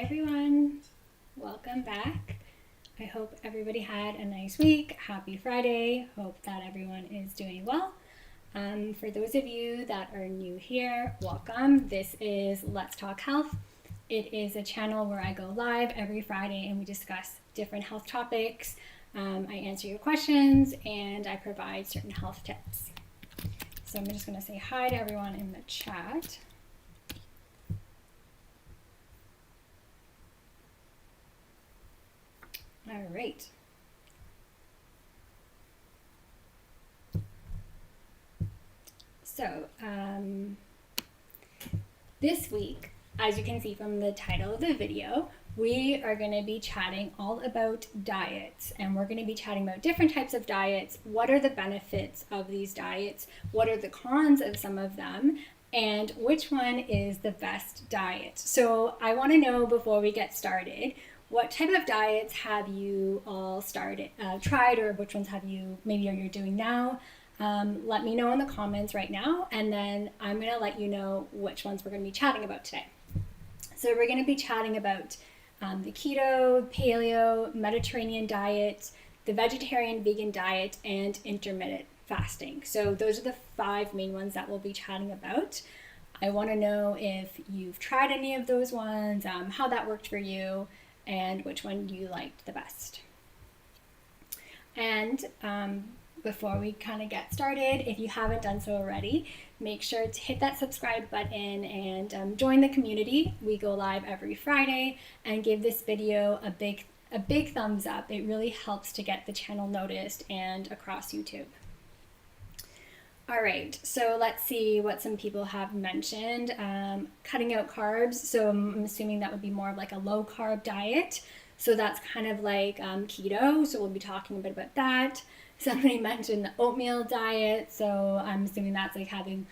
everyone, welcome back. I hope everybody had a nice week. Happy Friday. Hope that everyone is doing well. For those of you that are new here, welcome. This is Let's Talk Health. It is a channel where I go live every Friday and we discuss different health topics. I answer your questions and I provide certain health tips. So I'm just going to say hi to everyone in the chat. All right. So, this week, as you can see from the title of the video, we are going to be chatting all about diets, and we're going to be chatting about different types of diets. What are the benefits of these diets? What are the cons of some of them? And which one is the best diet? So I want to know before we get started, what type of diets have you all tried, or which ones have you, maybe you're doing now? Let me know in the comments right now, and then I'm going to let you know which ones we're going to be chatting about today. So we're going to be chatting about the keto, paleo, Mediterranean diet, the vegetarian vegan diet, and intermittent fasting. So those are the 5 main ones that we'll be chatting about. I want to know if you've tried any of those ones, how that worked for you, and which one you liked the best. And before we kind of get started, if you haven't done so already, make sure to hit that subscribe button and join the community. We go live every Friday, and give this video a big thumbs up. It really helps to get the channel noticed and across YouTube. All right, so let's see what some people have mentioned. Cutting out carbs, so I'm assuming that would be more of like a low carb diet. So that's kind of like keto, so we'll be talking a bit about that. Somebody mentioned the oatmeal diet, so I'm assuming that's like having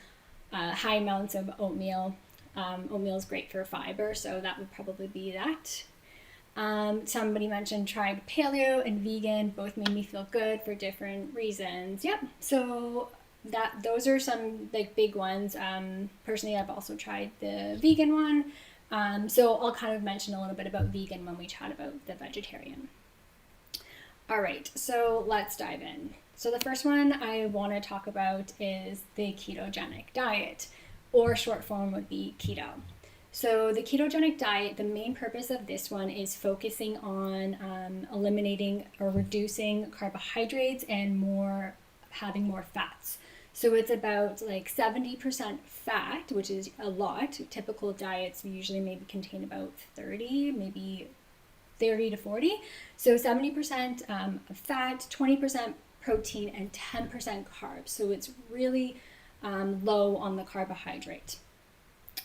high amounts of oatmeal. Oatmeal is great for fiber, so that would probably be that. Somebody mentioned tried paleo and vegan, both made me feel good for different reasons. Yep, so those are some like big ones. Personally, I've also tried the vegan one. So I'll kind of mention a little bit about vegan when we chat about the vegetarian. All right, so let's dive in. So the first one I want to talk about is the ketogenic diet, or short form would be keto. So the ketogenic diet, the main purpose of this one is focusing on eliminating or reducing carbohydrates and having more fats. So it's about like 70% fat, which is a lot. Typical diets usually maybe contain about 30, maybe 30 to 40. So 70% fat, 20% protein, and 10% carbs. So it's really low on the carbohydrate.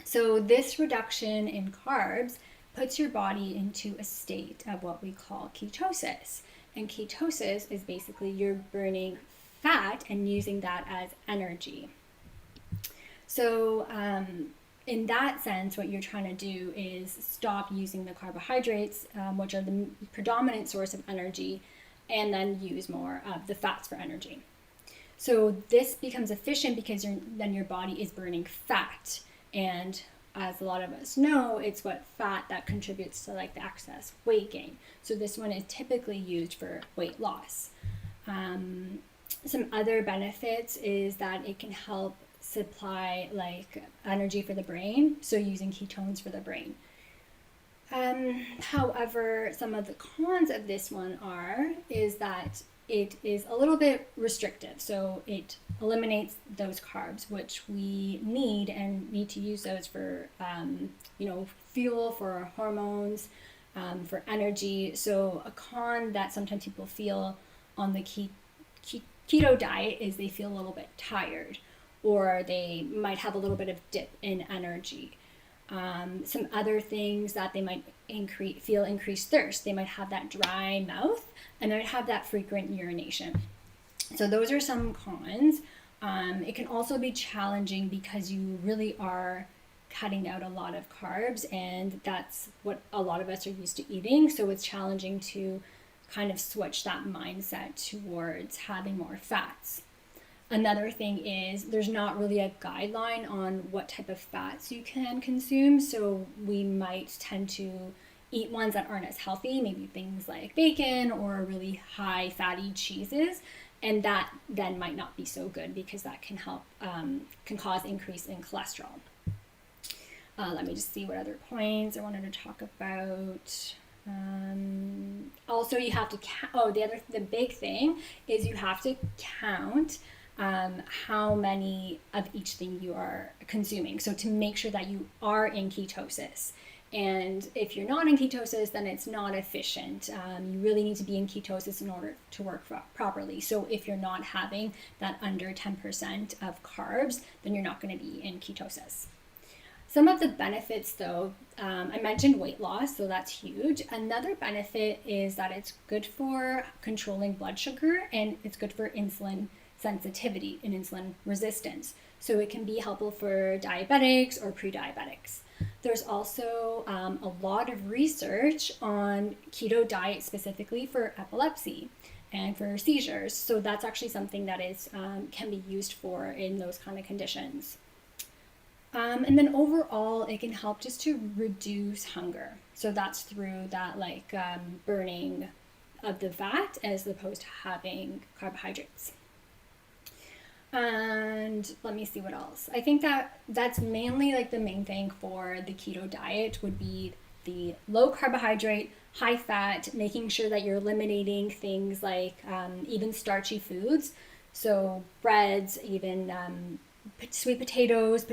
So this reduction in carbs puts your body into a state of what we call ketosis. And ketosis is basically you're burning fat and using that as energy. So in that sense, what you're trying to do is stop using the carbohydrates, which are the predominant source of energy, and then use more of the fats for energy. So this becomes efficient because then your body is burning fat, and as a lot of us know, it's what fat that contributes to like the excess weight gain. So this one is typically used for weight loss. Some other benefits is that it can help supply like energy for the brain, so using ketones for the brain. However, some of the cons of this one is that it is a little bit restrictive, so it eliminates those carbs, which we need to use those for fuel, for our hormones, for energy. So a con that sometimes people feel on the keto diet is they feel a little bit tired, or they might have a little bit of dip in energy. Some other things that they might feel increased thirst. They might have that dry mouth, and they might have that frequent urination. So those are some cons. It can also be challenging because you really are cutting out a lot of carbs, and that's what a lot of us are used to eating. So it's challenging to kind of switch that mindset towards having more fats. Another thing is there's not really a guideline on what type of fats you can consume. So we might tend to eat ones that aren't as healthy, maybe things like bacon or really high fatty cheeses, and that then might not be so good because that can cause increase in cholesterol. Let me just see what other points I wanted to talk about. Also, you have to the big thing is you have to count how many of each thing you are consuming. So to make sure that you are in ketosis. And if you're not in ketosis, then it's not efficient. You really need to be in ketosis in order to work properly. So if you're not having that under 10% of carbs, then you're not going to be in ketosis. Some of the benefits, though, I mentioned weight loss, so that's huge. Another benefit is that it's good for controlling blood sugar, and it's good for insulin sensitivity and insulin resistance. So it can be helpful for diabetics or pre-diabetics. There's also a lot of research on keto diet specifically for epilepsy and for seizures. So that's actually something that can be used for in those kind of conditions. And then overall, it can help just to reduce hunger. So that's through that burning of the fat as opposed to having carbohydrates. And let me see what else. I think that's mainly the main thing for the keto diet would be the low carbohydrate, high fat, making sure that you're eliminating things like even starchy foods. So breads, even sweet potatoes,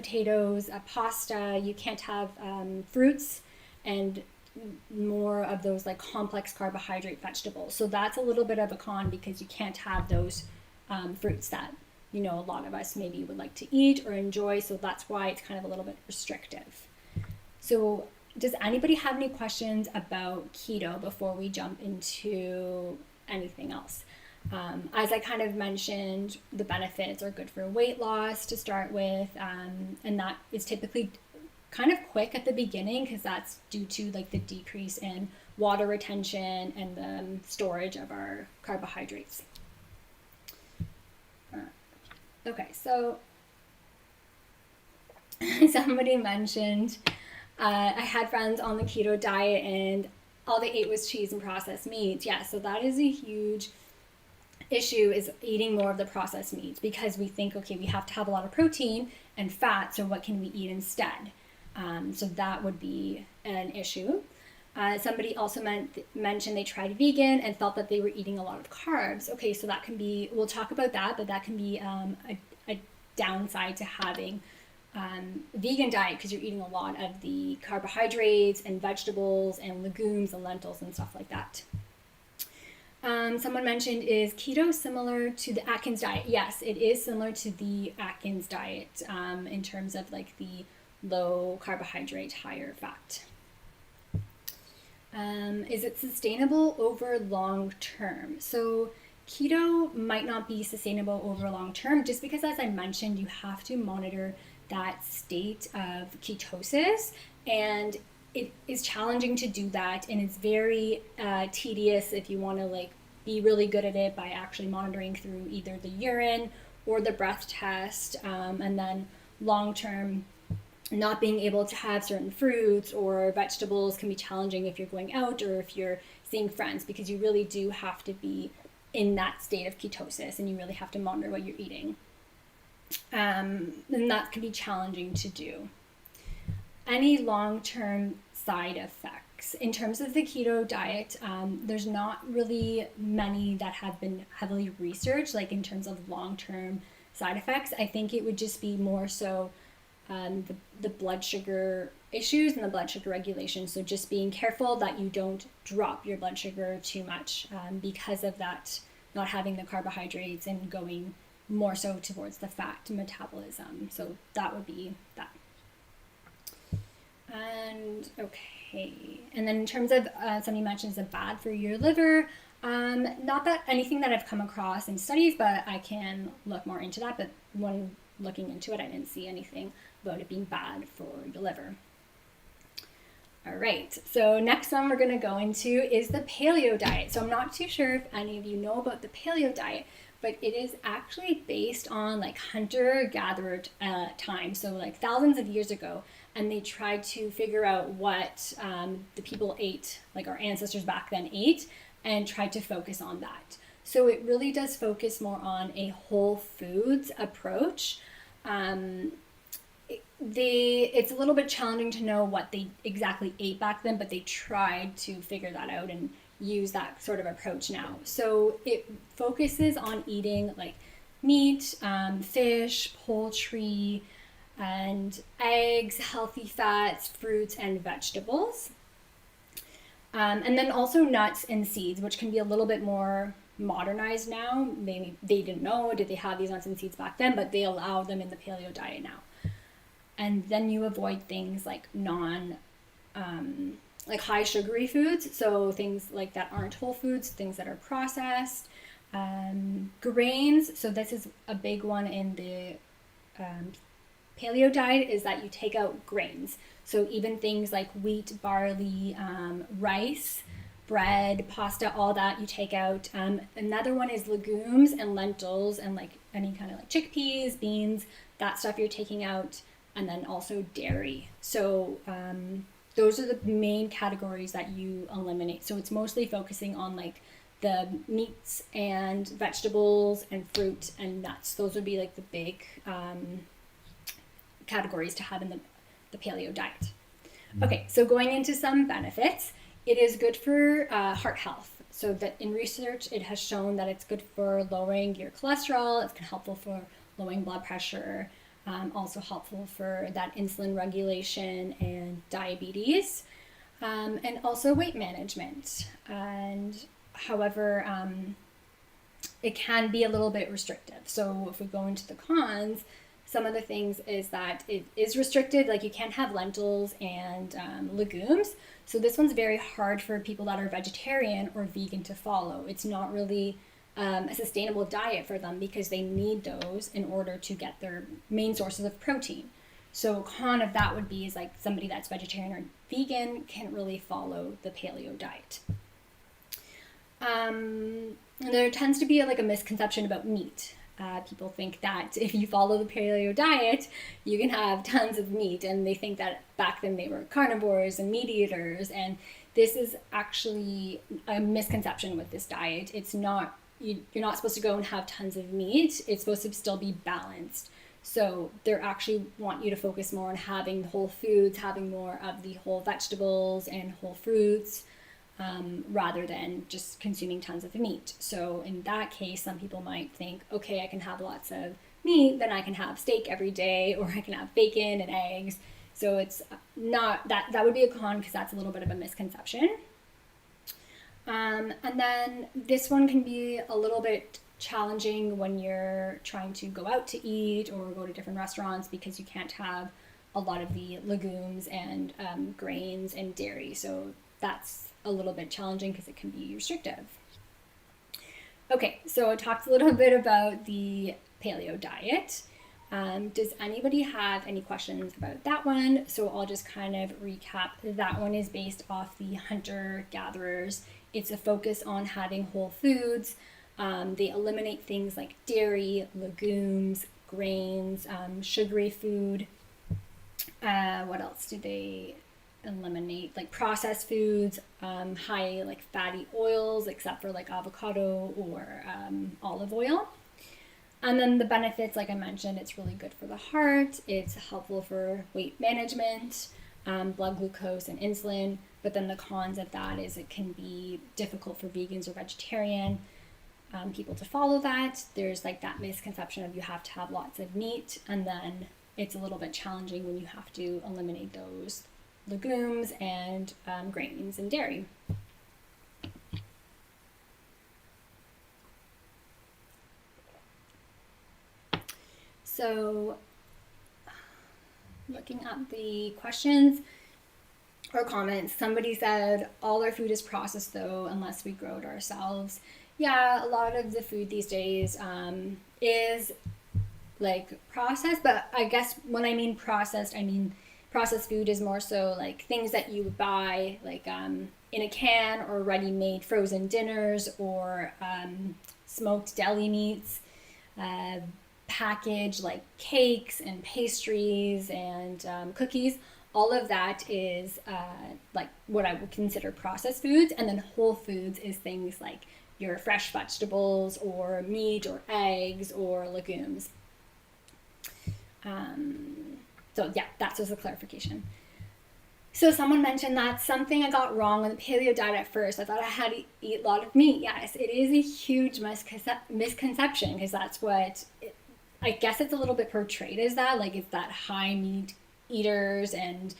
pasta. You can't have fruits and more of those complex carbohydrate vegetables. So that's a little bit of a con because you can't have those fruits that a lot of us maybe would like to eat or enjoy. So that's why it's kind of a little bit restrictive. So does anybody have any questions about keto before we jump into anything else? As I kind of mentioned, the benefits are good for weight loss to start with, and that is typically kind of quick at the beginning because that's due to the decrease in water retention and the storage of our carbohydrates. Okay, so somebody mentioned I had friends on the keto diet and all they ate was cheese and processed meats. Yeah, so that is a huge issue, is eating more of the processed meats because we think, okay, we have to have a lot of protein and fat, so what can we eat instead? So that would be an issue. Somebody also mentioned they tried vegan and felt that they were eating a lot of carbs. Okay, so that can be, we'll talk about that, but that can be a downside to having vegan diet because you're eating a lot of the carbohydrates and vegetables and legumes and lentils and stuff like that. Someone mentioned, is keto similar to the Atkins diet? Yes, it is similar to the Atkins diet in terms of the low carbohydrate, higher fat. Is it sustainable over long term? So keto might not be sustainable over long term just because, as I mentioned, you have to monitor that state of ketosis, and it is challenging to do that, and it's very tedious if you want to be really good at it by actually monitoring through either the urine or the breath test, and then long term not being able to have certain fruits or vegetables can be challenging if you're going out or if you're seeing friends, because you really do have to be in that state of ketosis and you really have to monitor what you're eating. And that can be challenging to do. Any long-term side effects? In terms of the keto diet, there's not really many that have been heavily researched, in terms of long-term side effects. I think it would just be more so the blood sugar issues and the blood sugar regulation. So just being careful that you don't drop your blood sugar too much because of that, not having the carbohydrates and going more so towards the fat metabolism. So that would be that. And okay, and then in terms of somebody mentions it bad for your liver, not that anything that I've come across in studies, but I can look more into that. But when looking into it, I didn't see anything about it being bad for your liver. All right, so next one we're going to go into is the paleo diet. So I'm not too sure if any of you know about the paleo diet, but it is actually based on like hunter-gatherer time, so like thousands of years ago, and they tried to figure out what the people ate, like our ancestors back then ate, and tried to focus on that. So it really does focus more on a whole foods approach. It's a little bit challenging to know what they exactly ate back then, but they tried to figure that out and use that sort of approach now. So it focuses on eating like meat, fish, poultry, and eggs, healthy fats, fruits, and vegetables. And then also nuts and seeds, which can be a little bit more modernized now. Maybe they didn't know, did they have these nuts and seeds back then, but they allow them in the paleo diet now. And then you avoid things like like high sugary foods, so things like that aren't whole foods, things that are processed. Grains, so this is a big one in the paleo diet, is that you take out grains. So even things like wheat, barley, rice, bread, pasta, all that you take out. Another one is legumes and lentils and like any kind of like chickpeas, beans, that stuff you're taking out. And then also dairy. So those are the main categories that you eliminate. So it's mostly focusing on like the meats and vegetables and fruit and nuts. Those would be like the big categories to have in the paleo diet. Okay, so going into some benefits, it is good for heart health. So that in research, it has shown that it's good for lowering your cholesterol. It's helpful for lowering blood pressure. Also helpful for that insulin regulation and diabetes, and also weight management. And however, it can be a little bit restrictive. So if we go into the cons, some of the things is that it is restricted, like you can't have lentils and legumes. So this one's very hard for people that are vegetarian or vegan to follow. It's not really a sustainable diet for them because they need those in order to get their main sources of protein. So a con of that would be is like somebody that's vegetarian or vegan can't really follow the paleo diet. And there tends to be like a misconception about meat. People think that if you follow the paleo diet, you can have tons of meat, and they think that back then they were carnivores and meat eaters, and this is actually a misconception with this diet. It's not, you're not supposed to go and have tons of meat. It's supposed to still be balanced. So they actually want you to focus more on having whole foods, having more of the whole vegetables and whole fruits, rather than just consuming tons of meat. So in that case, some people might think, okay, I can have lots of meat, then I can have steak every day, or I can have bacon and eggs. So it's not, that would be a con because that's a little bit of a misconception. And then this one can be a little bit challenging when you're trying to go out to eat or go to different restaurants because you can't have a lot of the legumes and grains and dairy. So that's a little bit challenging because it can be restrictive. Okay, so I talked a little bit about the paleo diet. Does anybody have any questions about that one? So I'll just kind of recap. That one is based off the hunter-gatherers. It's a focus on having whole foods. They eliminate things like dairy, legumes, grains, sugary food. What else do they eliminate? Like processed foods, high like fatty oils, except for like avocado or olive oil. And then the benefits, like I mentioned, it's really good for the heart. It's helpful for weight management, blood glucose and insulin. But then the cons of that is it can be difficult for vegans or vegetarian people to follow that. There's like that misconception of you have to have lots of meat, and then it's a little bit challenging when you have to eliminate those legumes and grains and dairy. So looking at the questions or comments, somebody said all our food is processed though unless we grow it ourselves. Yeah, a lot of the food these days is like processed, but I guess when I mean processed food is more so like things that you would buy like in a can or ready-made frozen dinners or smoked deli meats, packaged like cakes and pastries and cookies. All of that is like what I would consider processed foods. And then whole foods is things like your fresh vegetables or meat or eggs or legumes. So yeah, that's just a clarification. So someone mentioned that something I got wrong on the paleo diet at first. I thought I had to eat a lot of meat. Yes, it is a huge misconception, because that's what I guess it's a little bit portrayed as that. Like, it's that high meat eaters and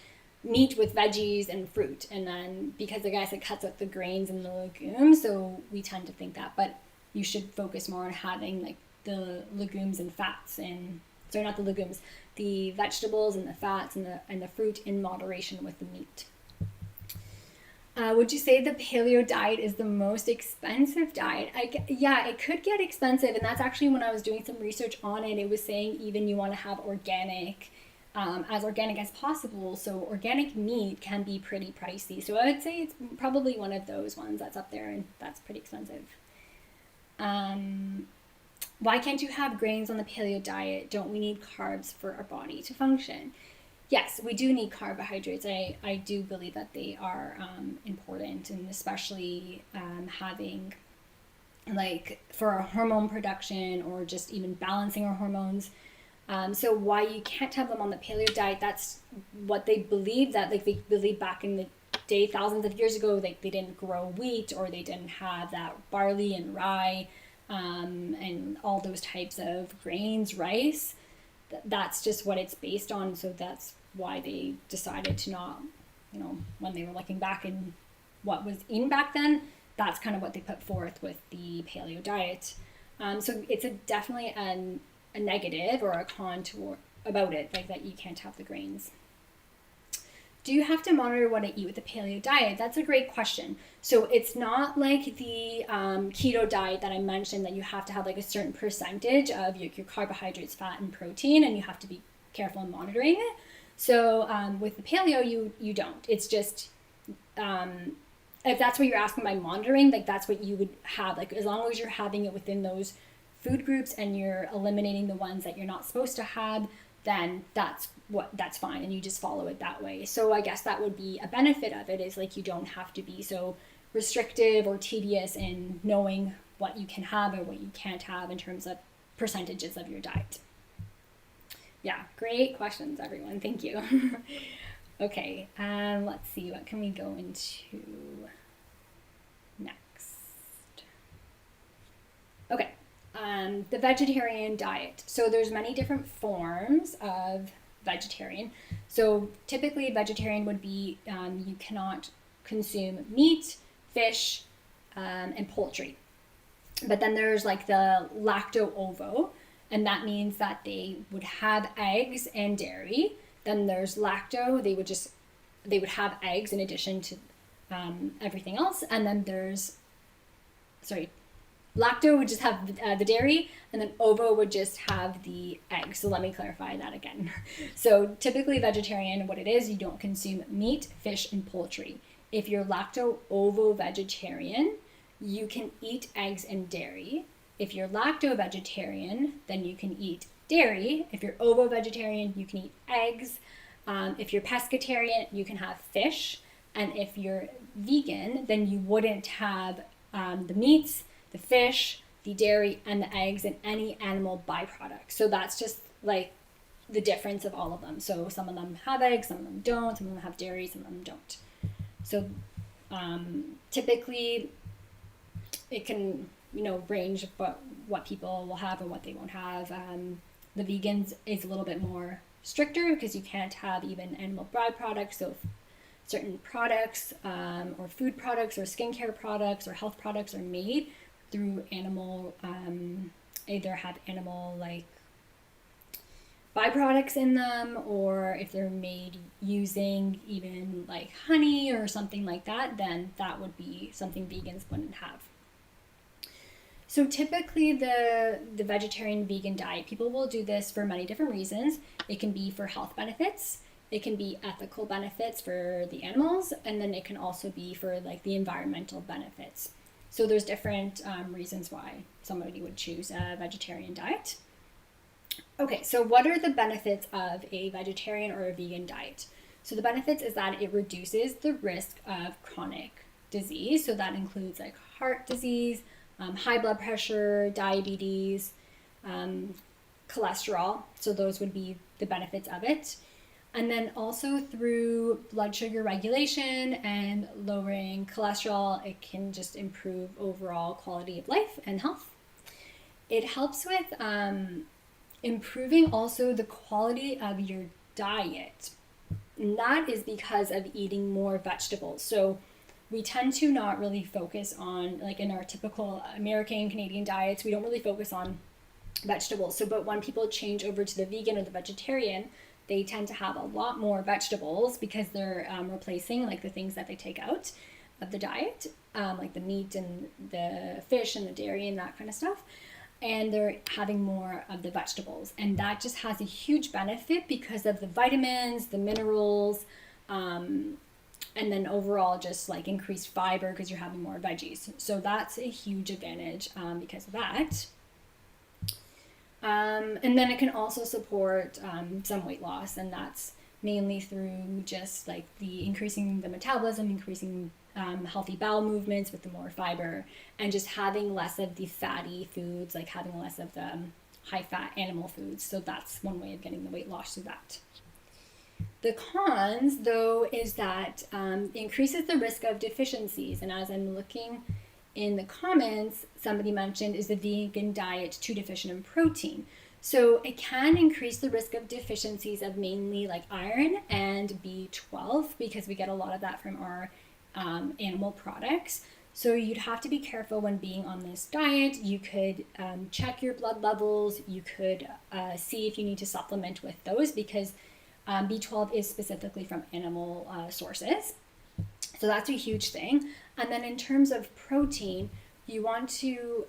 meat with veggies and fruit. And then because I guess it cuts out the grains and the legumes, so we tend to think that. But you should focus more on having like the legumes and fats, and sorry, not the legumes, the vegetables and the fats and the fruit in moderation with the meat. Would you say the paleo diet is the most expensive diet? Yeah, it could get expensive, and that's actually when I was doing some research on it. It was saying even you want to have organic, as organic as possible. So organic meat can be pretty pricey. So I would say it's probably one of those ones that's up there, and that's pretty expensive. Why can't you have grains on the paleo diet? Don't we need carbs for our body to function? Yes, we do need carbohydrates. I do believe that they are important, and especially having like for our hormone production or just even balancing our hormones. So why you can't have them on the paleo diet, that's what they believe, that like they believe back in the day, thousands of years ago, like they didn't grow wheat, or they didn't have that barley and rye, and all those types of grains, rice. That's just what it's based on. So that's why they decided to not, when they were looking back in what was in back then, that's kind of what they put forth with the paleo diet. So it's definitely a negative or a con about it, like that you can't have the grains. Do you have to monitor what I eat with the paleo diet? That's a great question. So it's not like the keto diet that I mentioned, that you have to have like a certain percentage of your carbohydrates, fat, and protein, and you have to be careful in monitoring it. So with the paleo, you don't. It's just, if that's what you're asking by monitoring, like that's what you would have. Like, as long as you're having it within those food groups and you're eliminating the ones that you're not supposed to have, then that's fine, and you just follow it that way. So I guess that would be a benefit of it, is like you don't have to be so restrictive or tedious in knowing what you can have or what you can't have in terms of percentages of your diet. Yeah, great questions, everyone. Thank you. Okay, let's see, what can we go into next? Okay. The vegetarian diet. So there's many different forms of vegetarian. So typically vegetarian would be you cannot consume meat, fish, and poultry. But then there's like the lacto-ovo, and that means that they would have eggs and dairy. Then there's lacto, they would have eggs in addition to everything else. And then there's, lacto would just have the dairy, and then ovo would just have the eggs. So let me clarify that again. So typically vegetarian, what it is, you don't consume meat, fish, and poultry. If you're lacto-ovo vegetarian, you can eat eggs and dairy. If you're lacto-vegetarian, then you can eat dairy. If you're ovo-vegetarian, you can eat eggs. If you're pescatarian, you can have fish. And if you're vegan, then you wouldn't have the meats, the fish, the dairy, and the eggs, and any animal byproducts. So that's just like the difference of all of them. So some of them have eggs, some of them don't, some of them have dairy, some of them don't. So typically it can, range what people will have and what they won't have. The vegans is a little bit more stricter, because you can't have even animal byproducts. So if certain products or food products or skincare products or health products are made through animal, either have animal like byproducts in them, or if they're made using even like honey or something like that, then that would be something vegans wouldn't have. So typically the vegetarian vegan diet, people will do this for many different reasons. It can be for health benefits, it can be ethical benefits for the animals, and then it can also be for like the environmental benefits. So there's different reasons why somebody would choose a vegetarian diet. Okay, so what are the benefits of a vegetarian or a vegan diet? So the benefits is that it reduces the risk of chronic disease. So that includes like heart disease, high blood pressure, diabetes, cholesterol. So those would be the benefits of it. And then also through blood sugar regulation and lowering cholesterol, it can just improve overall quality of life and health. It helps with improving also the quality of your diet. And that is because of eating more vegetables. So we tend to not really focus on, like in our typical American, Canadian diets, we don't really focus on vegetables. So, but when people change over to the vegan or the vegetarian, they tend to have a lot more vegetables because they're replacing like the things that they take out of the diet, like the meat and the fish and the dairy and that kind of stuff. And they're having more of the vegetables. And that just has a huge benefit because of the vitamins, the minerals, and then overall just like increased fiber because you're having more veggies. So that's a huge advantage because of that. And then it can also support some weight loss, and that's mainly through just like the increasing the metabolism, increasing healthy bowel movements with the more fiber, and just having less of the fatty foods, like having less of the high fat animal foods. So that's one way of getting the weight loss through that. The cons, though, is that it increases the risk of deficiencies. And as I'm looking in the comments, somebody mentioned, is the vegan diet too deficient in protein? So it can increase the risk of deficiencies of mainly like iron and B12 because we get a lot of that from our animal products. So you'd have to be careful when being on this diet. You could check your blood levels. You could see if you need to supplement with those because B12 is specifically from animal sources. So that's a huge thing. And then in terms of protein, you want to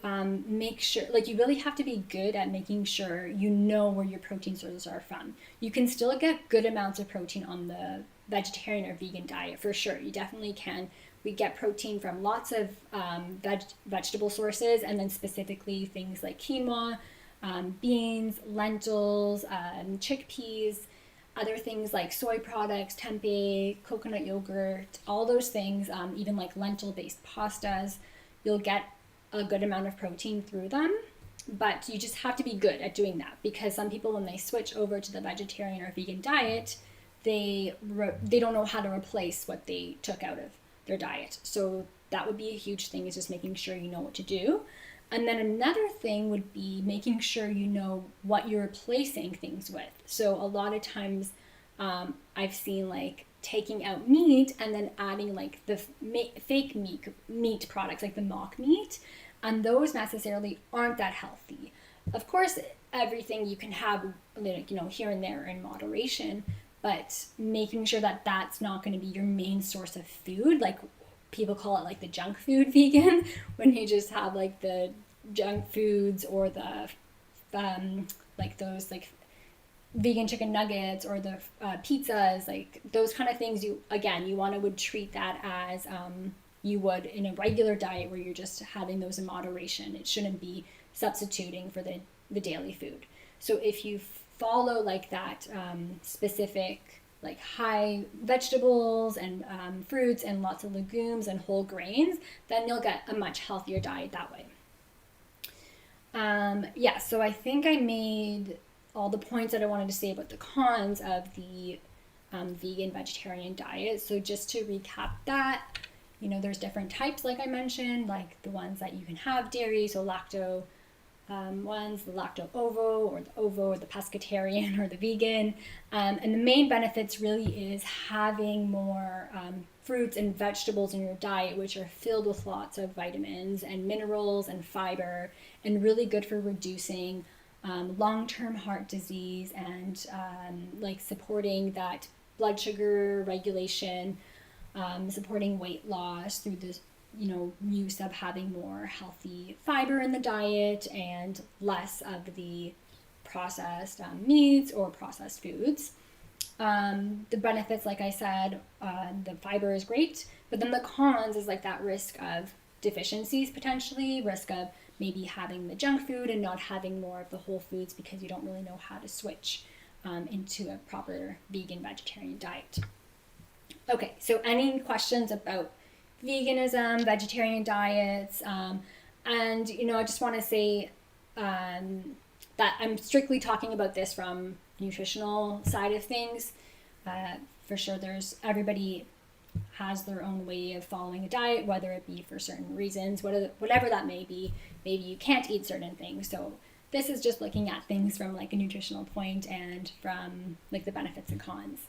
make sure, like you really have to be good at making sure you know where your protein sources are from. You can still get good amounts of protein on the vegetarian or vegan diet for sure. You definitely can. We get protein from lots of vegetable sources, and then specifically things like quinoa, beans, lentils, chickpeas, other things like soy products, tempeh, coconut yogurt, all those things, even like lentil-based pastas, you'll get a good amount of protein through them. But you just have to be good at doing that because some people, when they switch over to the vegetarian or vegan diet, they don't know how to replace what they took out of their diet. So that would be a huge thing, is just making sure you know what to do. And then another thing would be making sure you know what you're replacing things with. So a lot of times I've seen like taking out meat and then adding like the fake meat products, like the mock meat, and those necessarily aren't that healthy. Of course, everything you can have, like, here and there in moderation, but making sure that that's not going to be your main source of food. Like people call it like the junk food vegan, when you just have like the junk foods or the like those like vegan chicken nuggets or the pizzas, like those kind of things. You want to would treat that as you would in a regular diet where you're just having those in moderation. It shouldn't be substituting for the daily food. So if you follow like that specific like high vegetables and fruits and lots of legumes and whole grains, then you'll get a much healthier diet that way. So I think I made all the points that I wanted to say about the cons of the vegan vegetarian diet. So just to recap that, there's different types, like I mentioned, like the ones that you can have dairy, so lacto ones, the lacto-ovo or the ovo or the pescatarian or the vegan. And the main benefits really is having more fruits and vegetables in your diet, which are filled with lots of vitamins and minerals and fiber, and really good for reducing long-term heart disease and like supporting that blood sugar regulation, supporting weight loss through this use of having more healthy fiber in the diet and less of the processed meats or processed foods. The benefits, like I said, the fiber is great, but then the cons is like that risk of deficiencies potentially, risk of maybe having the junk food and not having more of the whole foods because you don't really know how to switch into a proper vegan vegetarian diet. Okay, so any questions about veganism, vegetarian diets? And, I just want to say that I'm strictly talking about this from nutritional side of things. For sure, everybody has their own way of following a diet, whether it be for certain reasons, whatever that may be. Maybe you can't eat certain things. So this is just looking at things from like a nutritional point and from like the benefits and cons.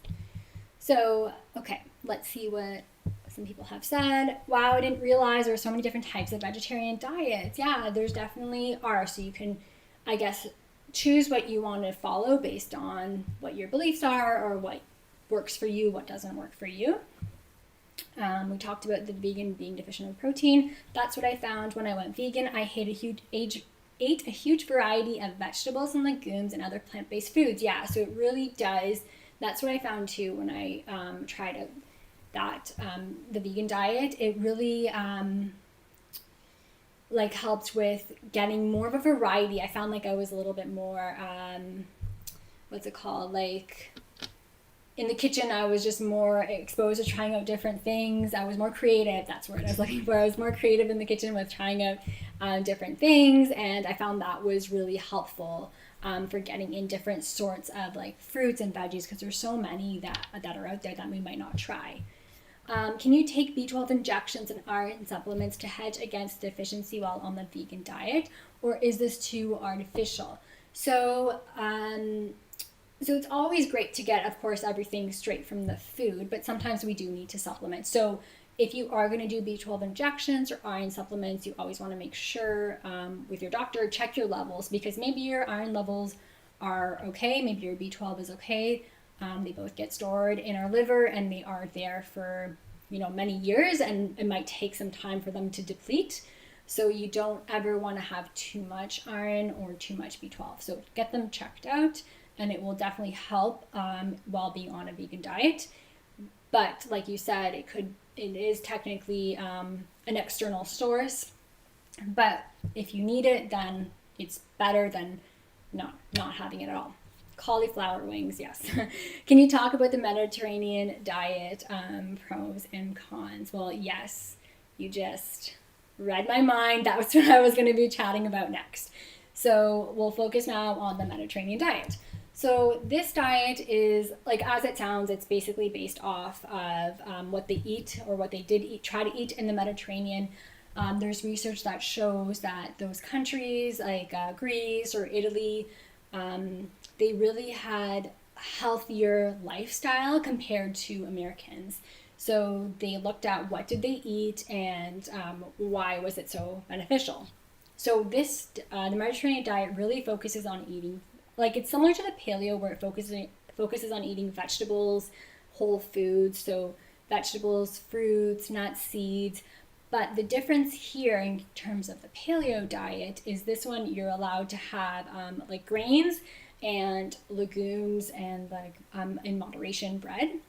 So, okay, let's see what some people have said. Wow, I didn't realize there are so many different types of vegetarian diets. Yeah, there's definitely are. So you can, I guess, choose what you want to follow based on what your beliefs are or what works for you, what doesn't work for you. We talked about the vegan being deficient in protein. That's what I found when I went vegan. I ate a huge variety of vegetables and legumes and other plant-based foods. Yeah, so it really does. That's what I found too when I tried the vegan diet. It really helped with getting more of a variety. I found like I was a little bit more in the kitchen. I was just more exposed to trying out different things. I was more creative. That's what I was looking for. I was more creative in the kitchen with trying out different things, and I found that was really helpful for getting in different sorts of like fruits and veggies, because there's so many that are out there that we might not try. Can you take B12 injections and iron supplements to hedge against deficiency while on the vegan diet, or is this too artificial? So it's always great to get, of course, everything straight from the food, but sometimes we do need to supplement. So if you are going to do B12 injections or iron supplements, you always want to make sure with your doctor, check your levels, because maybe your iron levels are okay, maybe your B12 is okay. They both get stored in our liver and they are there for many years, and it might take some time for them to deplete. So you don't ever want to have too much iron or too much B12. So get them checked out, and it will definitely help while being on a vegan diet. But like you said, it is technically an external source. But if you need it, then it's better than not having it at all. Cauliflower wings, yes. Can you talk about the Mediterranean diet, pros and cons? Well, yes, you just read my mind. That was what I was going to be chatting about next. So we'll focus now on the Mediterranean diet. So this diet is, like as it sounds, it's basically based off of what they eat, or what they did try to eat in the Mediterranean. There's research that shows that those countries like Greece or Italy, they really had healthier lifestyle compared to Americans. So they looked at what did they eat and why was it so beneficial. So the Mediterranean diet really focuses on eating, like it's similar to the Paleo, where it focuses on eating vegetables, whole foods, so vegetables, fruits, nuts, seeds. But the difference here in terms of the Paleo diet is this one you're allowed to have like grains and legumes and like in moderation bread.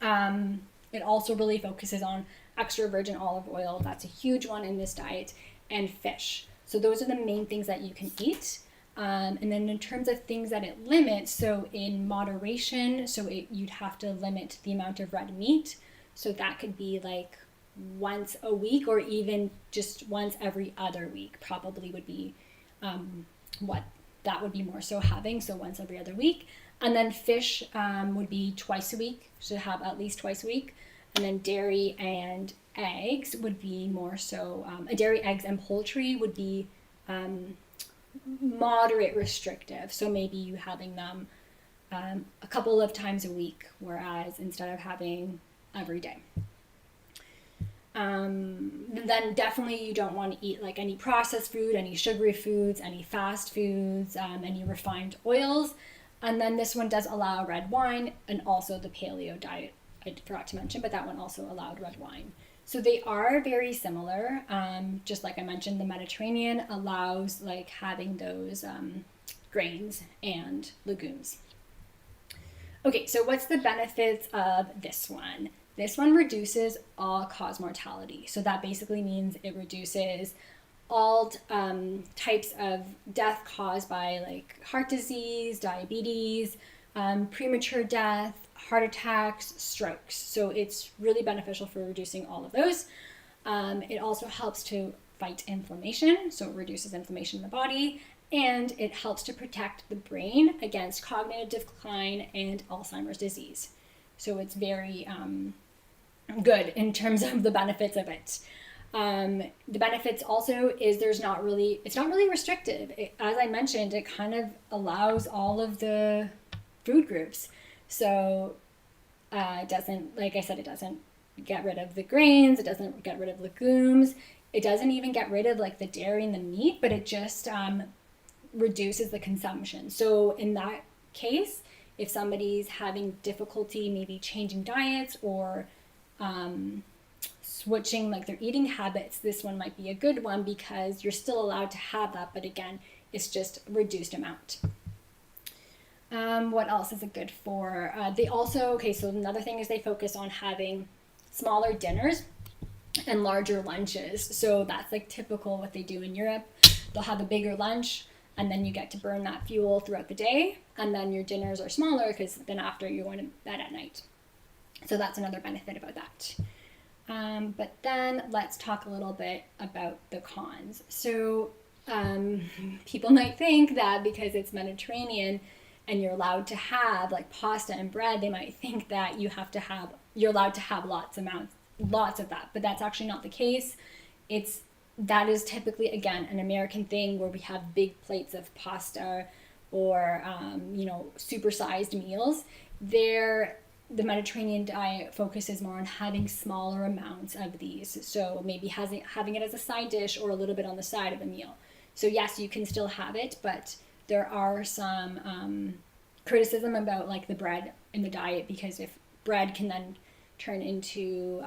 It also really focuses on extra virgin olive oil. That's a huge one in this diet, and fish. So those are the main things that you can eat. And then in terms of things that it limits, so in moderation, you'd have to limit the amount of red meat. So that could be like once a week, or even just once every other week probably would be what that would be more so having, so once every other week. And then fish would be twice a week, should have at least twice a week. And then dairy and eggs would be more so, dairy, eggs, and poultry would be moderate restrictive. So maybe you having them a couple of times a week, whereas instead of having every day. Then definitely you don't want to eat like any processed food, any sugary foods, any fast foods, any refined oils. And then this one does allow red wine, and also the Paleo diet I forgot to mention, but that one also allowed red wine. So they are very similar. Just like I mentioned, the Mediterranean allows like having those grains and legumes. Okay, so what's the benefits of this one? This one reduces all-cause mortality. So that basically means it reduces all types of death caused by like heart disease, diabetes, premature death, heart attacks, strokes. So it's really beneficial for reducing all of those. It also helps to fight inflammation, so it reduces inflammation in the body, and it helps to protect the brain against cognitive decline and Alzheimer's disease. So it's very good in terms of the benefits of it. The benefits also is it's not really restrictive. As I mentioned, it kind of allows all of the food groups. So it doesn't, like I said, it doesn't get rid of the grains. It doesn't get rid of legumes. It doesn't even get rid of like the dairy and the meat, but it just reduces the consumption. So in that case, if somebody's having difficulty maybe changing diets or switching like their eating habits, this one might be a good one because you're still allowed to have that, but again, it's just a reduced amount. What else is it good for? They also, so another thing is they focus on having smaller dinners and larger lunches. So that's like typical what they do in Europe. They'll have a bigger lunch, and then you get to burn that fuel throughout the day, and then your dinners are smaller because then after you're going to bed at night. So that's another benefit about that. But then let's talk a little bit about the cons. So people might think that because it's Mediterranean and you're allowed to have like pasta and bread, they might think that you're allowed to have lots of that, but that's actually not the case. That is typically, again, an American thing where we have big plates of pasta or, supersized meals. The Mediterranean diet focuses more on having smaller amounts of these. So maybe having it as a side dish or a little bit on the side of a meal. So yes, you can still have it, but there are some criticism about like the bread in the diet, because if bread can then turn into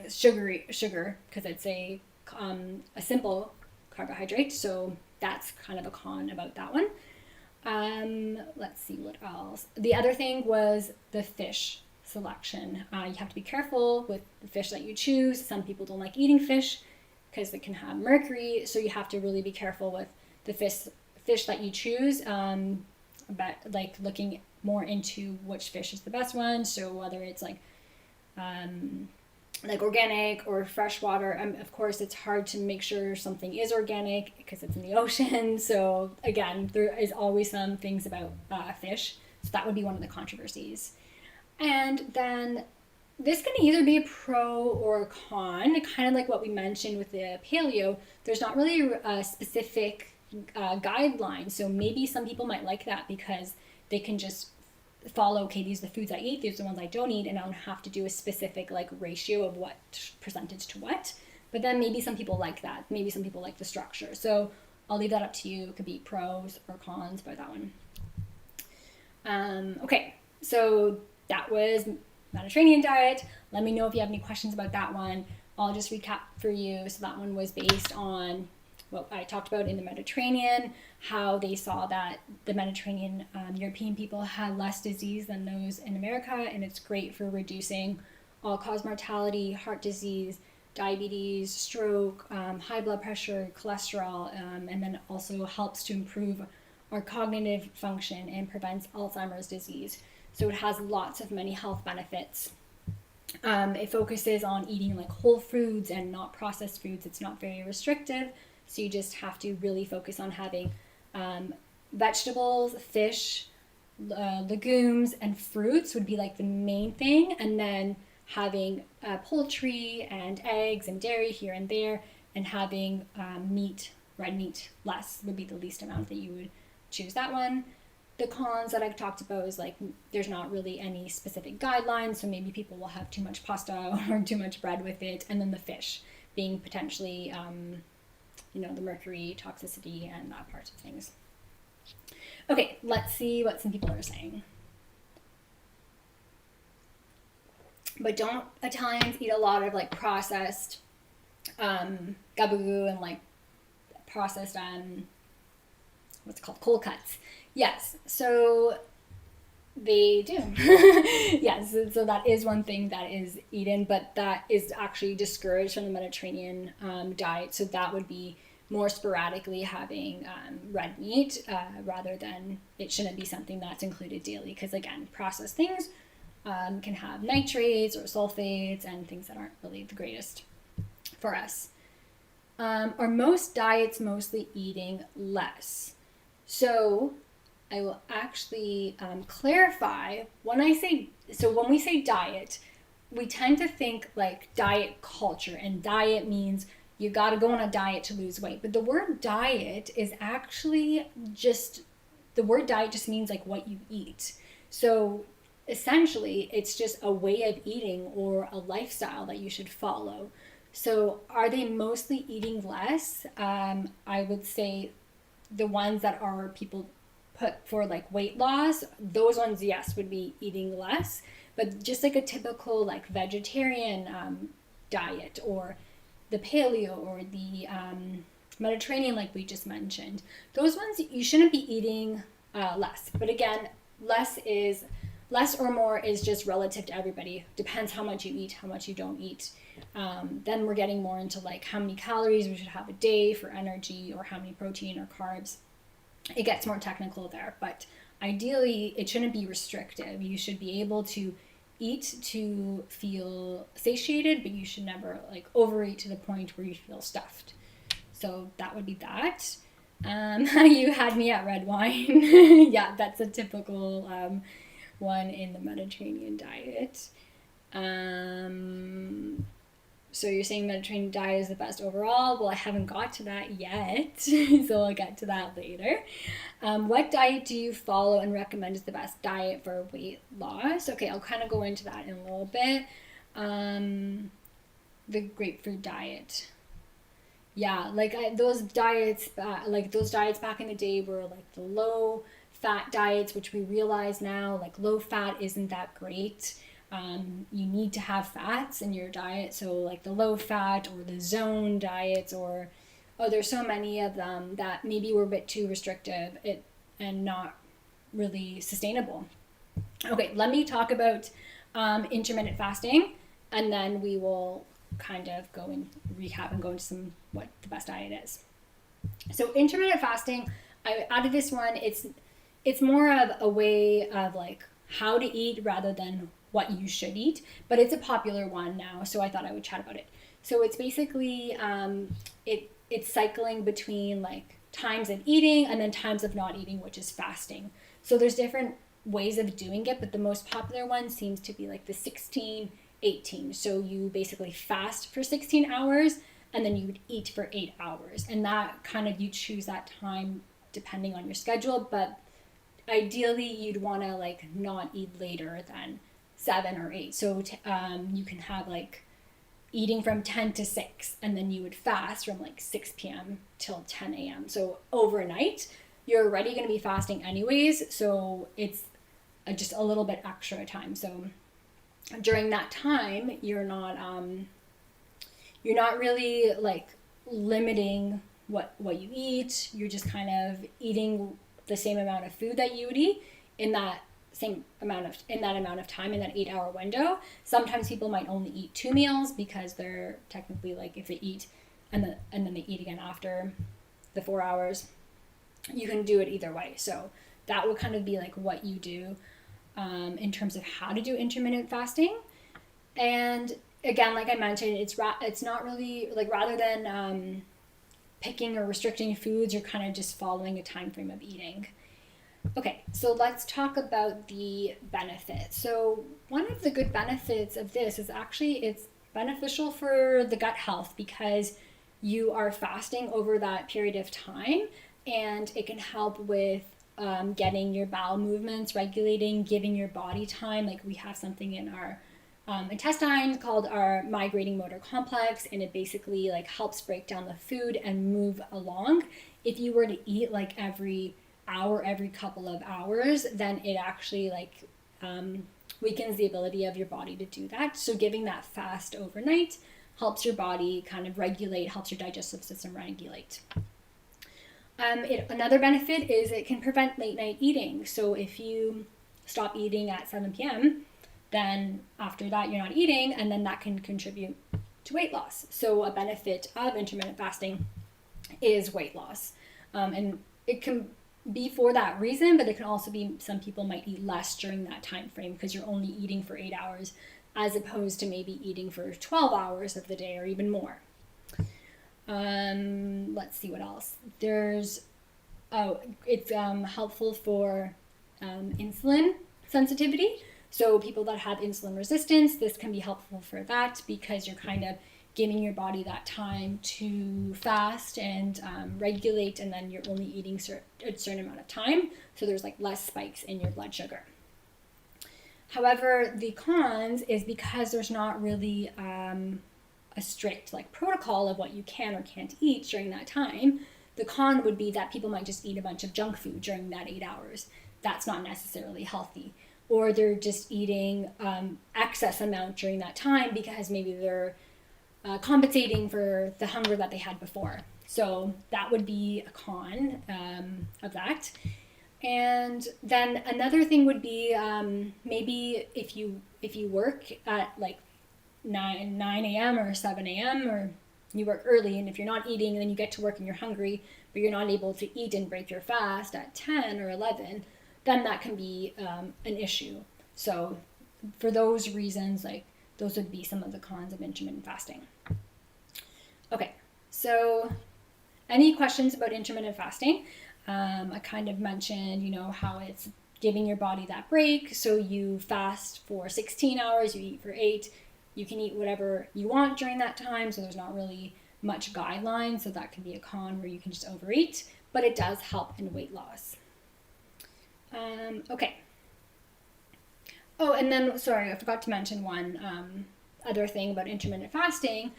sugar because it's a simple carbohydrate. So that's kind of a con about that one. Let's see what else. The other thing was the fish selection. You have to be careful with the fish that you choose. Some people don't like eating fish because it can have mercury. So you have to really be careful with the fish that you choose. But like looking more into which fish is the best one. So whether it's like organic or freshwater. Of course, it's hard to make sure something is organic because it's in the ocean. So again, there is always some things about fish. So that would be one of the controversies. And then this can either be a pro or a con, kind of like what we mentioned with the paleo. There's not really a specific guideline. So maybe some people might like that because they can just follow, okay, these are the foods I eat, these are the ones I don't eat, and I don't have to do a specific like ratio of what percentage to what. But then maybe some people like that. Maybe some people like the structure. So I'll leave that up to you. It could be pros or cons by that one. Okay, so that was Mediterranean diet. Let me know if you have any questions about that one. I'll just recap for you. So that one was based on what I talked about in the Mediterranean, how they saw that the Mediterranean European people had less disease than those in America, and it's great for reducing all-cause mortality, heart disease, diabetes, stroke, high blood pressure, cholesterol, and then also helps to improve our cognitive function and prevents Alzheimer's disease. So it has lots of many health benefits. It focuses on eating like whole foods and not processed foods. It's not very restrictive. So you just have to really focus on having vegetables, fish, legumes, and fruits would be like the main thing. And then having poultry and eggs and dairy here and there, and having meat, red meat, less would be the least amount that you would choose that one. The cons that I've talked about is like there's not really any specific guidelines. So maybe people will have too much pasta or too much bread with it. And then the fish being potentially the mercury toxicity and that part of things. Okay, let's see what some people are saying. But don't Italians eat a lot of like processed gabagool and like processed what's it called, cold cuts? Yes. So They do. Yes, so that is one thing that is eaten, but that is actually discouraged from the Mediterranean diet. So that would be more sporadically having red meat rather than it shouldn't be something that's included daily. Because again, processed things can have nitrates or sulfates and things that aren't really the greatest for us. Are most diets mostly eating less? So I will actually clarify when we say diet, we tend to think like diet culture, and diet means you got to go on a diet to lose weight. But the word diet is actually just, the word diet just means like what you eat. So essentially, it's just a way of eating or a lifestyle that you should follow. So are they mostly eating less? I would say the ones that are people put for like weight loss, those ones, yes, would be eating less. But just like a typical like vegetarian diet, or the paleo, or the Mediterranean, like we just mentioned, those ones you shouldn't be eating less. But again, less or more is just relative to everybody. Depends how much you eat, how much you don't eat. Then we're getting more into like how many calories we should have a day for energy, or how many protein or carbs. It gets more technical there, but ideally it shouldn't be restrictive. You should be able to eat to feel satiated, but you should never like overeat to the point where you feel stuffed. So that would be that. You had me at red wine. Yeah, that's a typical one in the Mediterranean diet. So you're saying Mediterranean diet is the best overall? Well, I haven't got to that yet, so I'll get to that later. What diet do you follow and recommend is the best diet for weight loss? Okay, I'll kind of go into that in a little bit. The grapefruit diet. Yeah, like those diets back in the day were like the low fat diets, which we realize now like low fat isn't that great. You need to have fats in your diet, so like the low fat or the zone diets, or there's so many of them that maybe were a bit too restrictive and not really sustainable. Okay, let me talk about intermittent fasting, and then we will kind of go and recap and go into some what the best diet is. So intermittent fasting, I added this one. It's more of a way of like how to eat rather than what you should eat, but it's a popular one now, so I thought I would chat about it. So it's basically it's cycling between like times of eating and then times of not eating, which is fasting. So there's different ways of doing it, but the most popular one seems to be like the 16-18. So you basically fast for 16 hours and then you would eat for 8 hours, and that kind of, you choose that time depending on your schedule, but ideally you'd want to like not eat later than 7 or 8. So you can have like eating from 10 to 6, and then you would fast from like 6 p.m. till 10 a.m. So overnight, you're already going to be fasting anyways. So it's just a little bit extra time. So during that time, you're not really like limiting what you eat. You're just kind of eating the same amount of food that you would eat in that amount of time, in that 8-hour window. Sometimes people might only eat 2 meals because they're technically like, if they eat and then they eat again after the 4 hours, you can do it either way. So that would kind of be like what you do in terms of how to do intermittent fasting. And again, like I mentioned, it's not really like, rather than picking or restricting foods, you're kind of just following a time frame of eating. Okay, so let's talk about the benefits. So one of the good benefits of this is actually it's beneficial for the gut health, because you are fasting over that period of time, and it can help with getting your bowel movements regulating, giving your body time. Like we have something in our intestines called our migrating motor complex, and it basically like helps break down the food and move along. If you were to eat like every hour, every couple of hours, then it actually like weakens the ability of your body to do that. So giving that fast overnight helps your body kind of regulate, helps your digestive system regulate. Another benefit is it can prevent late night eating. So if you stop eating at 7 p.m., then after that you're not eating, and then that can contribute to weight loss. So a benefit of intermittent fasting is weight loss. And it can be for that reason, but it can also be some people might eat less during that time frame because you're only eating for 8 hours as opposed to maybe eating for 12 hours of the day or even more. Let's see what else. It's helpful for insulin sensitivity. So people that have insulin resistance, this can be helpful for that because you're kind of giving your body that time to fast and regulate, and then you're only eating a certain amount of time. So there's like less spikes in your blood sugar. However, the cons is because there's not really a strict like protocol of what you can or can't eat during that time. The con would be that people might just eat a bunch of junk food during that 8 hours. That's not necessarily healthy. Or they're just eating excess amount during that time because maybe they're compensating for the hunger that they had before. So that would be a con of that. And then another thing would be maybe if you work at like 9 a.m. or 7 a.m. or you work early, and if you're not eating and then you get to work and you're hungry, but you're not able to eat and break your fast at 10 or 11, then that can be an issue. So for those reasons, like those would be some of the cons of intermittent fasting. Okay, so any questions about intermittent fasting? I kind of mentioned, how it's giving your body that break. So you fast for 16 hours, you eat for 8. You can eat whatever you want during that time, so there's not really much guideline, so that can be a con where you can just overeat, but it does help in weight loss. Okay. Oh, and then, sorry, I forgot to mention one other thing about intermittent fasting.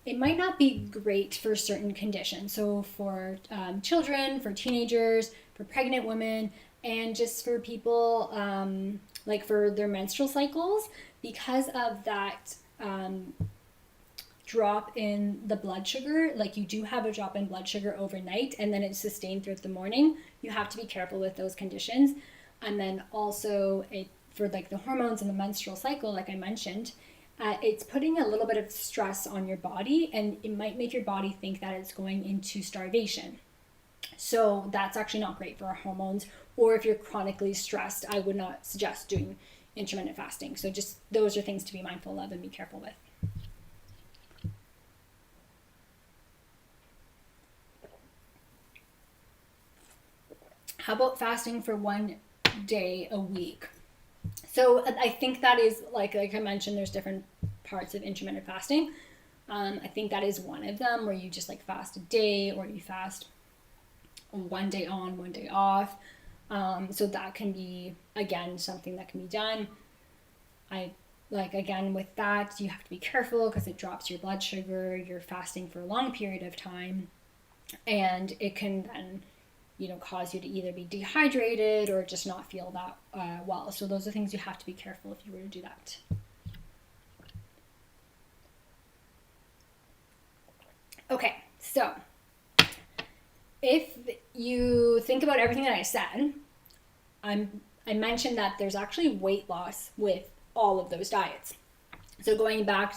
It might not be great for certain conditions. So for children, for teenagers, for pregnant women, and just for people like for their menstrual cycles, because of that drop in the blood sugar, like you do have a drop in blood sugar overnight and then it's sustained throughout the morning. You have to be careful with those conditions. And then also for like the hormones and the menstrual cycle, like I mentioned, it's putting a little bit of stress on your body, and it might make your body think that it's going into starvation. So that's actually not great for our hormones. Or if you're chronically stressed, I would not suggest doing intermittent fasting. So just those are things to be mindful of and be careful with. How about fasting for 1 day a week? So I think that is, like I mentioned, there's different parts of intermittent fasting. I think that is one of them, where you just like fast a day, or you fast 1 day on, 1 day off. So that can be, again, something that can be done. Again, with that, you have to be careful because it drops your blood sugar. You're fasting for a long period of time, and it can then cause you to either be dehydrated or just not feel that well. So those are things you have to be careful if you were to do that. Okay, so if you think about everything that I said, I mentioned that there's actually weight loss with all of those diets. So going back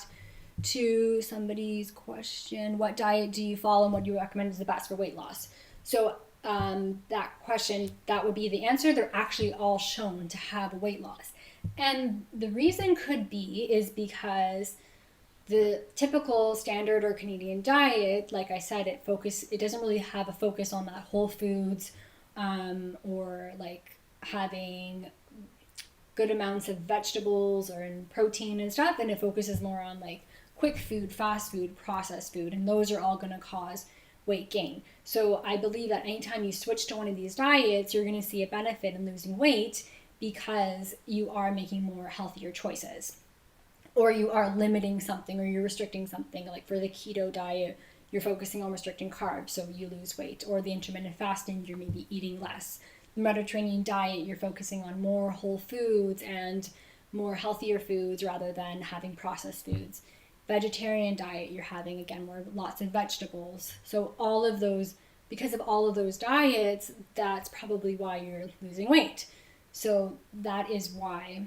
to somebody's question, what diet do you follow and what do you recommend is the best for weight loss? So that question, that would be the answer. They're actually all shown to have weight loss. And the reason could be is because the typical standard or Canadian diet, like I said, it doesn't really have a focus on that whole foods or like having good amounts of vegetables or in protein and stuff, and it focuses more on like quick food, fast food, processed food, and those are all going to cause weight gain. So I believe that anytime you switch to one of these diets, you're going to see a benefit in losing weight because you are making more healthier choices, or you are limiting something, or you're restricting something. Like for the keto diet, you're focusing on restricting carbs, so you lose weight. Or the intermittent fasting, you're maybe eating less. The Mediterranean diet, you're focusing on more whole foods and more healthier foods rather than having processed foods. Vegetarian diet, you're having, again, lots of vegetables. So all of those, because of all of those diets, that's probably why you're losing weight. So that is why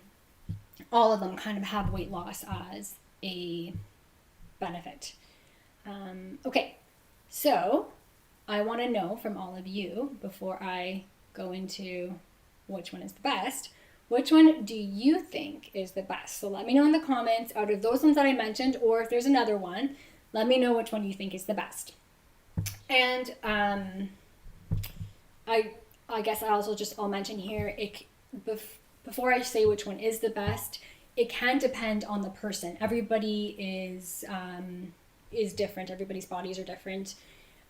all of them kind of have weight loss as a benefit. Okay, so I want to know from all of you, before I go into which one is the best, which one do you think is the best? So let me know in the comments out of those ones that I mentioned, or if there's another one, let me know which one you think is the best. And I guess I'll mention here, before I say which one is the best, it can depend on the person. Everybody is different. Everybody's bodies are different.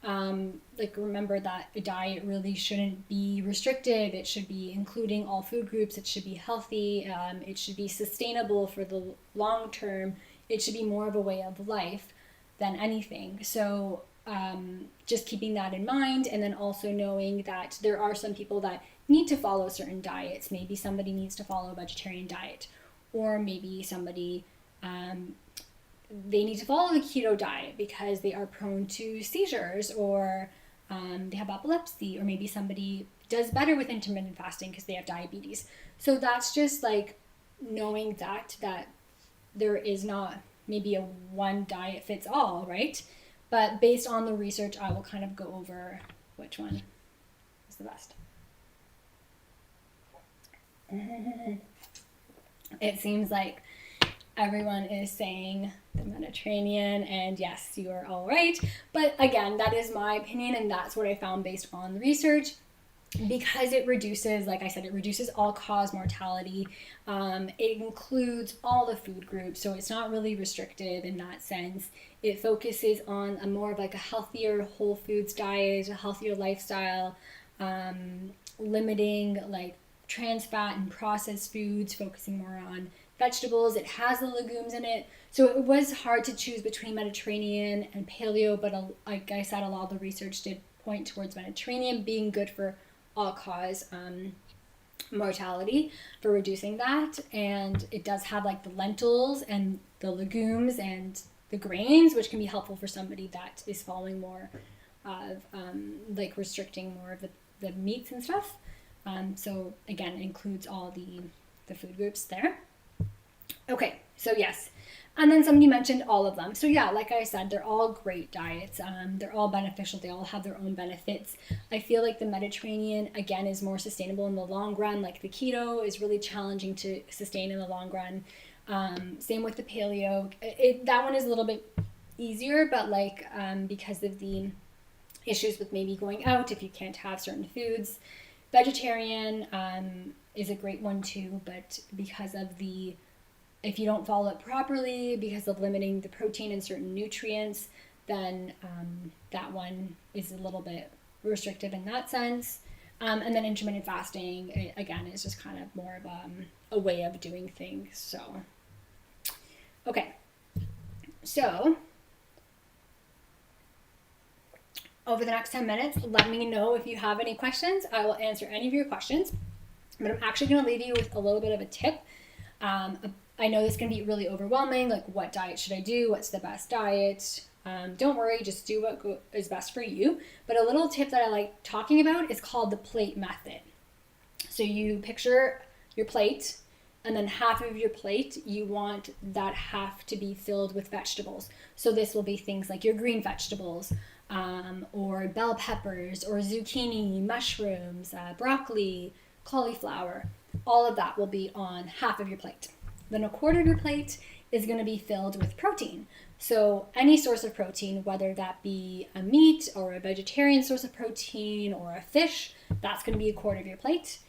Like, remember that a diet really shouldn't be restrictive. It should be including all food groups. It should be healthy. It should be sustainable for the long term. It should be more of a way of life than anything. So just keeping that in mind, and then also knowing that there are some people that need to follow certain diets. Maybe somebody needs to follow a vegetarian diet, or maybe somebody they need to follow the keto diet because they are prone to seizures, or they have epilepsy, or maybe somebody does better with intermittent fasting because they have diabetes. So that's just like knowing that there is not maybe a one diet fits all, right? But based on the research, I will kind of go over which one is the best. It seems like everyone is saying the Mediterranean, and yes, you are all right. But again, that is my opinion, and that's what I found based on the research. Because it reduces, like I said, it reduces all-cause mortality. It includes all the food groups, so it's not really restrictive in that sense. It focuses on a more of like a healthier whole foods diet, a healthier lifestyle, limiting like trans fat and processed foods, focusing more on vegetables. It has the legumes in it. So it was hard to choose between Mediterranean and Paleo, but like I said, a lot of the research did point towards Mediterranean being good for all-cause mortality, for reducing that. And it does have like the lentils and the legumes and the grains, which can be helpful for somebody that is following more of like restricting more of the meats and stuff. So again, it includes all the food groups there. Okay, so yes. And then somebody mentioned all of them. So yeah, like I said, they're all great diets. They're all beneficial. They all have their own benefits. I feel like the Mediterranean, again, is more sustainable in the long run. Like the keto is really challenging to sustain in the long run. Same with the paleo. That one is a little bit easier, but like because of the issues with maybe going out, if you can't have certain foods. Vegetarian is a great one too, but because of if you don't follow it properly, because of limiting the protein and certain nutrients, then that one is a little bit restrictive in that sense. And then intermittent fasting, again, is just kind of more of a way of doing things. So, okay. So, over the next 10 minutes, let me know if you have any questions. I will answer any of your questions. But I'm actually going to leave you with a little bit of a tip. I know this can be really overwhelming, like what diet should I do? What's the best diet? Don't worry, just do what is best for you. But a little tip that I like talking about is called the plate method. So you picture your plate, and then half of your plate, you want that half to be filled with vegetables. So this will be things like your green vegetables, or bell peppers, or zucchini, mushrooms, broccoli, cauliflower. All of that will be on half of your plate. Then a quarter of your plate is going to be filled with protein. So any source of protein, whether that be a meat or a vegetarian source of protein or a fish, that's going to be a quarter of your plate.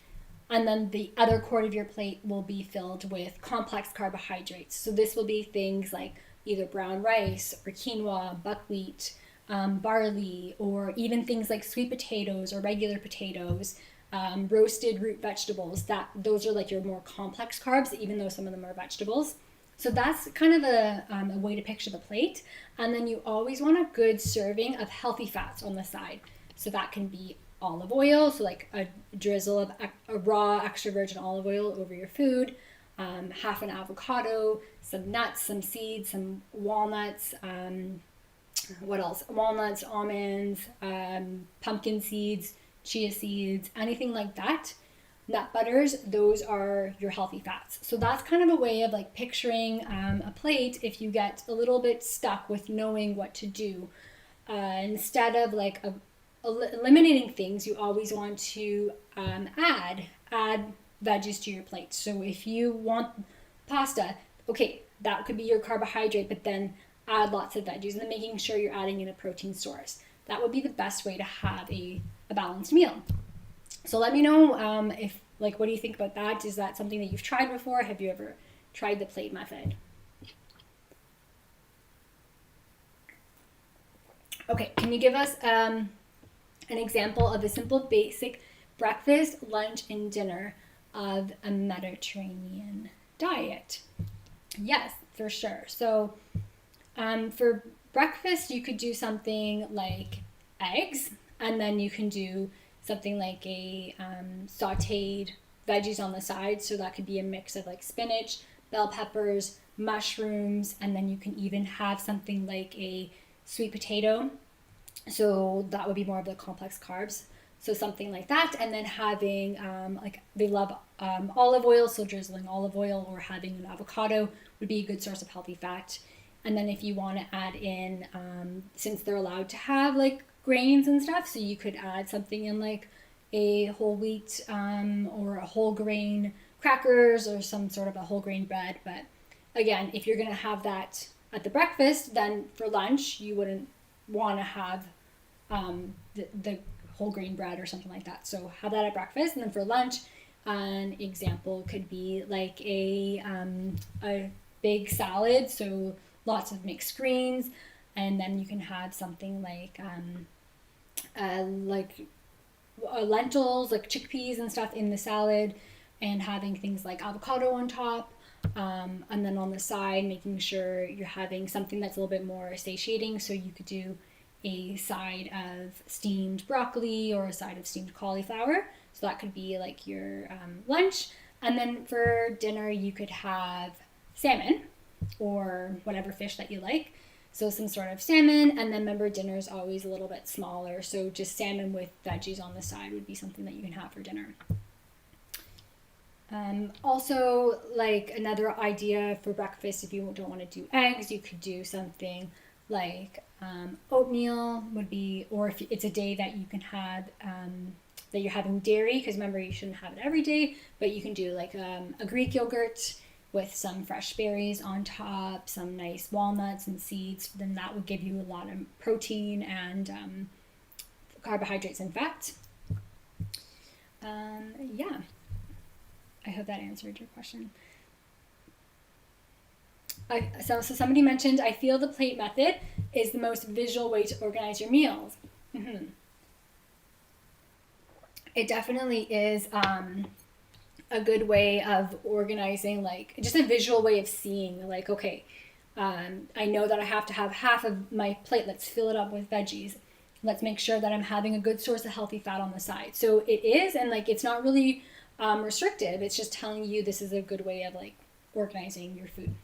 And then the other quarter of your plate will be filled with complex carbohydrates. So this will be things like either brown rice or quinoa, buckwheat, barley, or even things like sweet potatoes or regular potatoes. Roasted root vegetables, those are like your more complex carbs, even though some of them are vegetables. So that's kind of a way to picture the plate. And then you always want a good serving of healthy fats on the side. So that can be olive oil, so like a drizzle of a raw extra virgin olive oil over your food, half an avocado, some nuts, some seeds, some walnuts, what else? Walnuts, almonds, pumpkin seeds, chia seeds, anything like that. nut butters, those are your healthy fats. So that's kind of a way of like picturing a plate if you get a little bit stuck with knowing what to do. Instead of like eliminating things, you always want to add veggies to your plate. So if you want pasta, okay, that could be your carbohydrate, but then add lots of veggies and then making sure you're adding in a protein source. That would be the best way to have a balanced meal. So let me know if, like, what do you think about that? Is that something that you've tried before? Have you ever tried the plate method? Okay, can you give us an example of a simple, basic breakfast, lunch, and dinner of a Mediterranean diet? Yes, for sure. So for breakfast, you could do something like eggs, and then you can do something like a sauteed veggies on the side. So that could be a mix of like spinach, bell peppers, mushrooms, and then you can even have something like a sweet potato. So that would be more of the complex carbs. So something like that, and then having like they love olive oil, so drizzling olive oil or having an avocado would be a good source of healthy fat. And then if you want to add in, since they're allowed to have like grains and stuff, so you could add something in like a whole wheat or a whole grain crackers or some sort of a whole grain bread. But again, if you're going to have that at the breakfast, then for lunch you wouldn't want to have the whole grain bread or something like that. So have that at breakfast, and then for lunch, an example could be like a big salad, so lots of mixed greens, and then you can have something like lentils, like chickpeas and stuff in the salad, and having things like avocado on top. And then on the side, making sure you're having something that's a little bit more satiating. So you could do a side of steamed broccoli or a side of steamed cauliflower. So that could be like your lunch. And then for dinner, you could have salmon or whatever fish that you like. So some sort of salmon. And then remember, dinner is always a little bit smaller. So just salmon with veggies on the side would be something that you can have for dinner. Also, like another idea for breakfast, if you don't want to do eggs, you could do something like oatmeal would be, or if it's a day that you can have that you're having dairy, because remember you shouldn't have it every day, but you can do like a Greek yogurt with some fresh berries on top, some nice walnuts and seeds. Then that would give you a lot of protein and carbohydrates and fat. Yeah, I hope that answered your question. So somebody mentioned, I feel the plate method is the most visual way to organize your meals. Mm-hmm. It definitely is a good way of organizing, like just a visual way of seeing, like, okay, I know that I have to have half of my plate. Let's fill it up with veggies. Let's make sure that I'm having a good source of healthy fat on the side. So it is, and like it's not really restrictive. It's just telling you this is a good way of like organizing your food.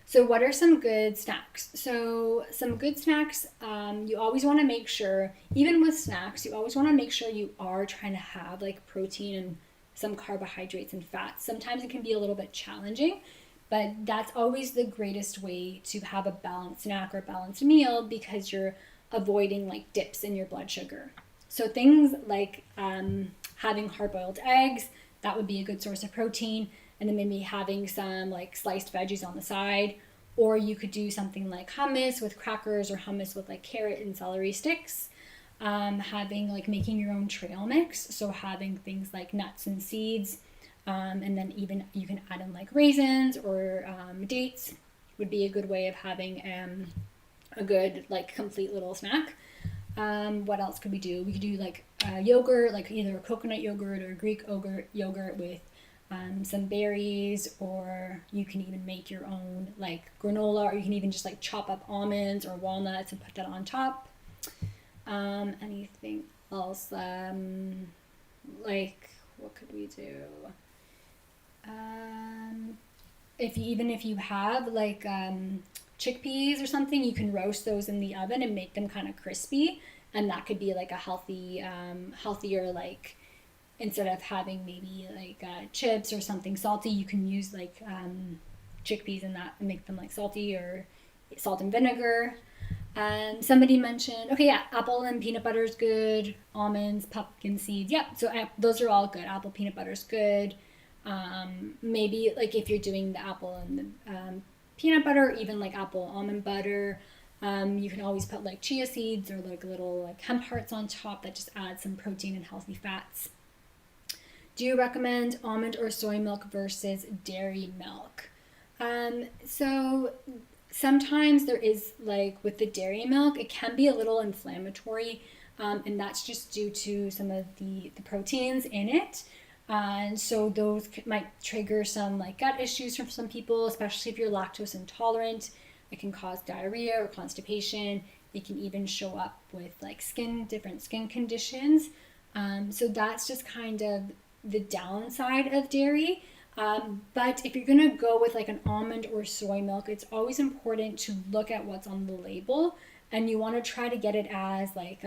So what are some good snacks? So some good snacks, you always want to make sure, even with snacks, you always want to make sure you are trying to have like protein and some carbohydrates and fats. Sometimes it can be a little bit challenging, but that's always the greatest way to have a balanced snack or balanced meal, because you're avoiding like dips in your blood sugar. So things like having hard-boiled eggs, that would be a good source of protein. And then maybe having some like sliced veggies on the side. Or you could do something like hummus with crackers or hummus with like carrot and celery sticks. Having like making your own trail mix. So having things like nuts and seeds. And then even you can add in like raisins or dates would be a good way of having a good like complete little snack. What else could we do? We could do like yogurt, like either a coconut yogurt or Greek yogurt with some berries, or you can even make your own like granola, or you can even just like chop up almonds or walnuts and put that on top. Anything else? Like what could we do? If you have like chickpeas or something, you can roast those in the oven and make them kind of crispy, and that could be like a healthier like instead of having maybe like chips or something salty, you can use like chickpeas in that and make them like salty, or salt and vinegar. Somebody mentioned, okay, yeah, apple and peanut butter is good. Almonds, pumpkin seeds, yep. So those are all good. Apple, peanut butter is good. Maybe like if you're doing the apple and the peanut butter, even like apple almond butter, you can always put like chia seeds or like little like hemp hearts on top that just add some protein and healthy fats. Do you recommend almond or soy milk versus dairy milk? So sometimes there is, like with the dairy milk, it can be a little inflammatory, and that's just due to some of the proteins in it. And so those might trigger some like gut issues from some people, especially if you're lactose intolerant. It can cause diarrhea or constipation. It can even show up with like different skin conditions. So that's just kind of the downside of dairy. But if you're gonna go with like an almond or soy milk, it's always important to look at what's on the label, and you want to try to get it as like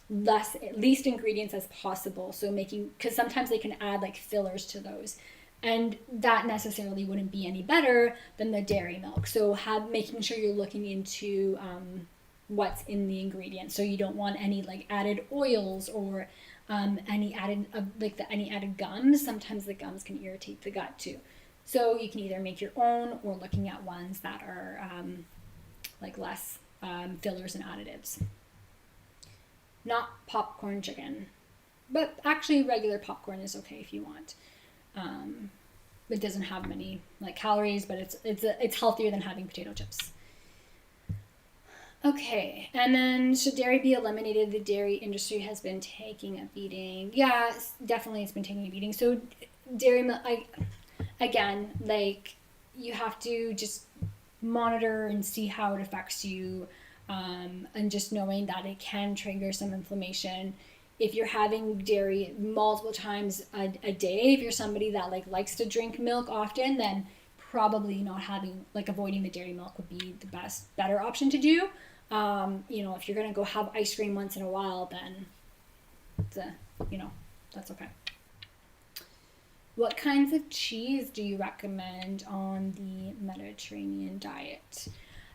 least ingredients as possible. So because sometimes they can add like fillers to those, and that necessarily wouldn't be any better than the dairy milk. So making sure you're looking into what's in the ingredients. So you don't want any like added oils or any added gums. Sometimes the gums can irritate the gut too. So you can either make your own or looking at ones that are like less fillers and additives. Not popcorn chicken, but actually regular popcorn is okay if you want. It doesn't have many like calories, but it's healthier than having potato chips. Okay, and then should dairy be eliminated? The dairy industry has been taking a beating. Yeah, definitely it's been taking a beating. So dairy milk, again, like you have to just monitor and see how it affects you, and just knowing that it can trigger some inflammation. If you're having dairy multiple times a day, if you're somebody that like likes to drink milk often, then probably not avoiding the dairy milk would be the better option to do. If you're gonna go have ice cream once in a while, then that's okay. What kinds of cheese do you recommend on the Mediterranean diet?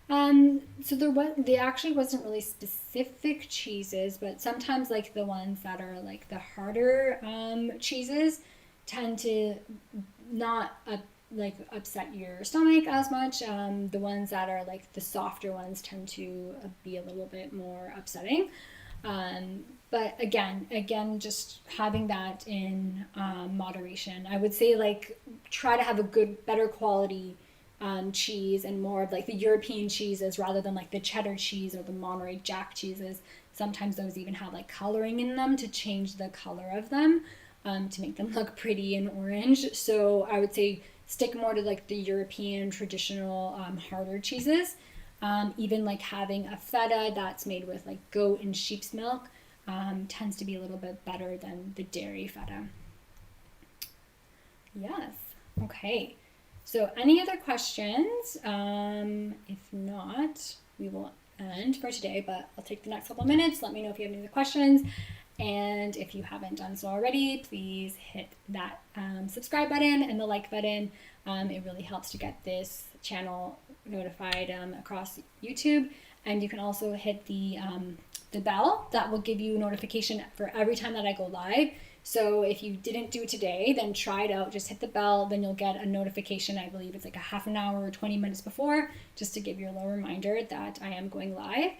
So there actually wasn't really specific cheeses, but sometimes like the ones that are like the harder cheeses tend to not upset your stomach as much. The ones that are like the softer ones tend to be a little bit more upsetting. But again, just having that in moderation. I would say like try to have better quality cheese and more of like the European cheeses rather than like the cheddar cheese or the Monterey Jack cheeses. Sometimes those even have like coloring in them to change the color of them, to make them look pretty and orange. So I would say stick more to like the European traditional harder cheeses. Even like having a feta that's made with like goat and sheep's milk tends to be a little bit better than the dairy feta. Yes. Okay. So any other questions? If not, we will end for today, but I'll take the next couple minutes. Let me know if you have any other questions. And if you haven't done so already, please hit that subscribe button and the like button. It really helps to get this channel notified across YouTube. And you can also hit the bell that will give you notification for every time that I go live. So if you didn't do it today, then try it out. Just hit the bell, then you'll get a notification. I believe it's like a half an hour or 20 minutes before, just to give you a little reminder that I am going live.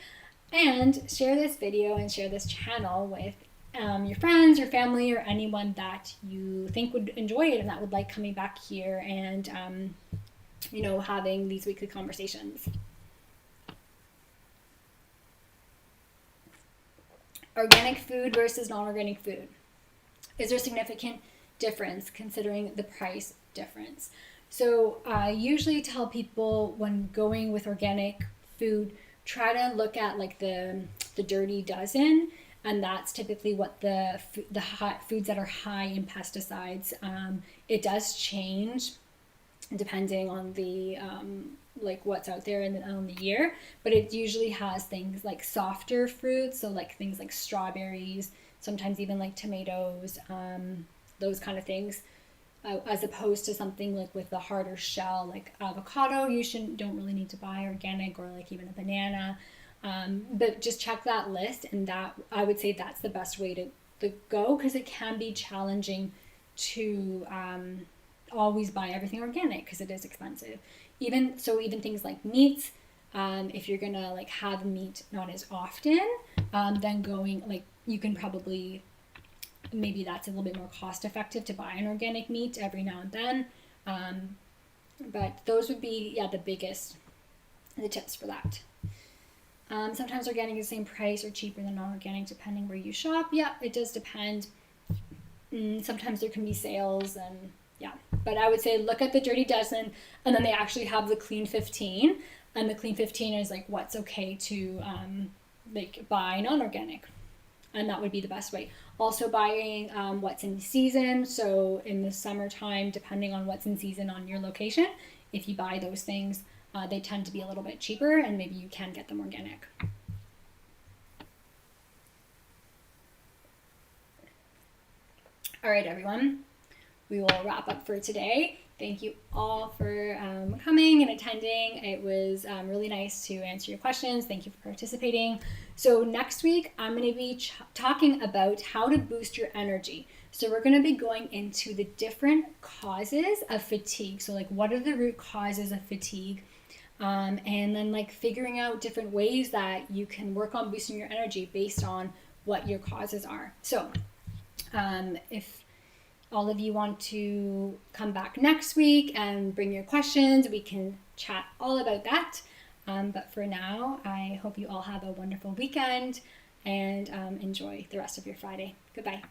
And share this video and share this channel with your friends, your family, or anyone that you think would enjoy it and that would like coming back here and, having these weekly conversations. Organic food versus non-organic food. Is there a significant difference considering the price difference? So I usually tell people when going with organic food, try to look at like the dirty dozen, and that's typically what the foods that are high in pesticides. It does change depending on the like what's out there on the year, but it usually has things like softer fruits, so like things like strawberries, sometimes even like tomatoes, those kind of things, as opposed to something like with the harder shell, like avocado. You don't really need to buy organic, or like even a banana. But just check that list, and that, I would say, that's the best way to go, because it can be challenging to always buy everything organic, because it is expensive. Even things like meats, if you're gonna like have meat not as often, then going like, you can probably, maybe that's a little bit more cost effective to buy an organic meat every now and then. But those would be, the tips for that. Sometimes organic is the same price or cheaper than non-organic depending where you shop. Yeah, it does depend. Sometimes there can be sales, and yeah. But I would say look at the Dirty Dozen, and then they actually have the Clean 15. And the Clean 15 is like what's okay to like buy non-organic. And that would be the best way. Also buying what's in season. So in the summertime, depending on what's in season on your location, if you buy those things, they tend to be a little bit cheaper, and maybe you can get them organic. All right, everyone. We will wrap up for today. Thank you all for coming and attending. It was really nice to answer your questions. Thank you for participating. So next week, I'm going to be talking about how to boost your energy. So we're going to be going into the different causes of fatigue. So like, what are the root causes of fatigue? And then like figuring out different ways that you can work on boosting your energy based on what your causes are. So if all of you want to come back next week and bring your questions, we can chat all about that. But for now, I hope you all have a wonderful weekend, and enjoy the rest of your Friday. Goodbye.